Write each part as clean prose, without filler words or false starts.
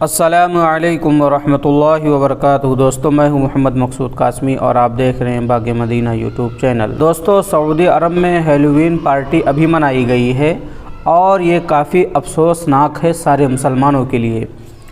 السلام علیکم ورحمۃ اللہ وبرکاتہ۔ دوستو میں ہوں محمد مقصود قاسمی اور آپ دیکھ رہے ہیں باغ مدینہ یوٹیوب چینل۔ دوستو سعودی عرب میں ہیلووین پارٹی ابھی منائی گئی ہے اور یہ کافی افسوسناک ہے سارے مسلمانوں کے لیے۔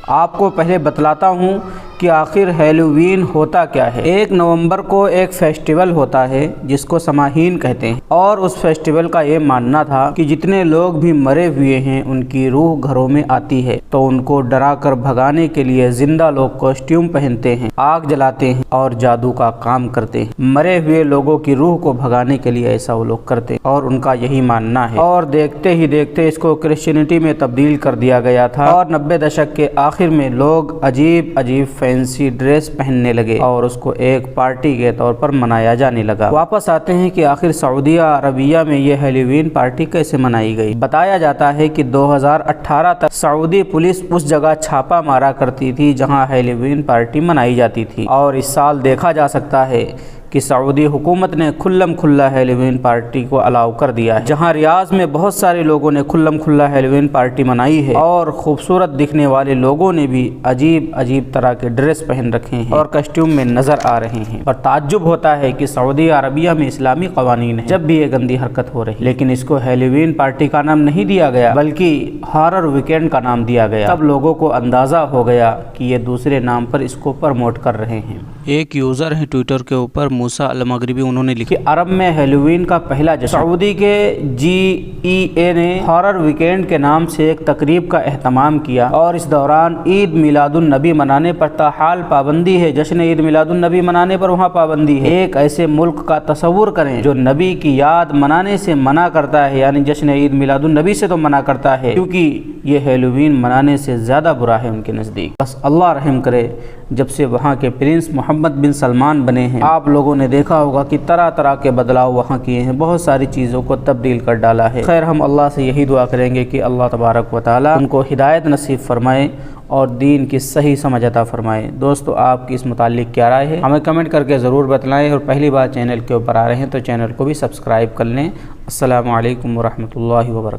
آپ کو پہلے بتلاتا ہوں کہ آخر ہیلووین ہوتا کیا ہے۔ 1 نومبر کو ایک فیسٹیول ہوتا ہے جس کو سماہین کہتے ہیں، اور اس فیسٹیول کا یہ ماننا تھا کہ جتنے لوگ بھی مرے ہوئے ہیں ان کی روح گھروں میں آتی ہے، تو ان کو ڈرا کر بھگانے کے لیے زندہ لوگ کاسٹیوم پہنتے ہیں، آگ جلاتے ہیں اور جادو کا کام کرتے ہیں۔ مرے ہوئے لوگوں کی روح کو بھگانے کے لیے ایسا وہ لوگ کرتے ہیں اور ان کا یہی ماننا ہے، اور دیکھتے ہی دیکھتے اس کو کرسچینٹی میں تبدیل کر دیا گیا تھا، اور 90 دشک کے آخر میں لوگ عجیب فینسی ڈریس پہننے لگے اور اس کو ایک پارٹی کے طور پر منایا جانے لگا۔ واپس آتے ہیں کہ آخر سعودیہ عربیہ میں یہ ہیلووین پارٹی کیسے منائی گئی۔ بتایا جاتا ہے کہ 2018 تک سعودی پولیس اس جگہ چھاپا مارا کرتی تھی جہاں ہیلووین پارٹی منائی جاتی تھی، اور اس سال دیکھا جا سکتا ہے کہ سعودی حکومت نے کھلم کھلا ہیلووین پارٹی کو الاؤ کر دیا ہے۔ جہاں ریاض میں بہت سارے لوگوں نے کھلم کھلا ہیلووین پارٹی منائی ہے، اور خوبصورت دکھنے والے لوگوں نے بھی عجیب طرح کے ڈریس پہن رکھے ہیں اور کسٹیوم میں نظر آ رہے ہیں، اور تعجب ہوتا ہے کہ سعودی عربیہ میں اسلامی قوانین ہیں جب بھی یہ گندی حرکت ہو رہی، لیکن اس کو ہیلووین پارٹی کا نام نہیں دیا گیا بلکہ ہارر ویکینڈ کا نام دیا گیا۔ تب لوگوں کو اندازہ ہو گیا کہ یہ دوسرے نام پر اس کو پروموٹ کر رہے ہیں۔ ایک یوزر ہے ٹویٹر کے اوپر موسیٰ المغربی، انہوں نے لکھا کہ عرب میں ہیلووین کا پہلا جشن۔ سعودی کے GEA نے ہارر ویکینڈ کے نام سے ایک تقریب کا اہتمام کیا، اور اس دوران عید میلاد النبی منانے پر تاحال پابندی ہے۔ جشن عید میلاد النبی منانے پر وہاں پابندی ہے۔ ایک ایسے ملک کا تصور کریں جو نبی کی یاد منانے سے منع کرتا ہے، یعنی جشن عید میلاد النبی سے تو منع کرتا ہے کیونکہ یہ ہیلووین منانے سے زیادہ برا ہے ان کے نزدیک۔ بس اللہ رحم کرے، جب سے وہاں کے پرنس محمد بن سلمان بنے ہیں، آپ لوگوں نے دیکھا ہوگا کہ طرح طرح کے بدلاؤ وہاں کیے ہیں، بہت ساری چیزوں کو تبدیل کر ڈالا ہے۔ خیر، ہم اللہ سے یہی دعا کریں گے کہ اللہ تبارک و تعالی ان کو ہدایت نصیب فرمائے اور دین کی صحیح سمجھ عطا فرمائے۔ دوستو، آپ کی اس متعلق کیا رائے ہے ہمیں کمنٹ کر کے ضرور بتلائیں، اور پہلی بار چینل کے اوپر آ رہے ہیں تو چینل کو بھی سبسکرائب کر لیں۔ السلام علیکم ورحمۃ اللہ وبرکاتہ۔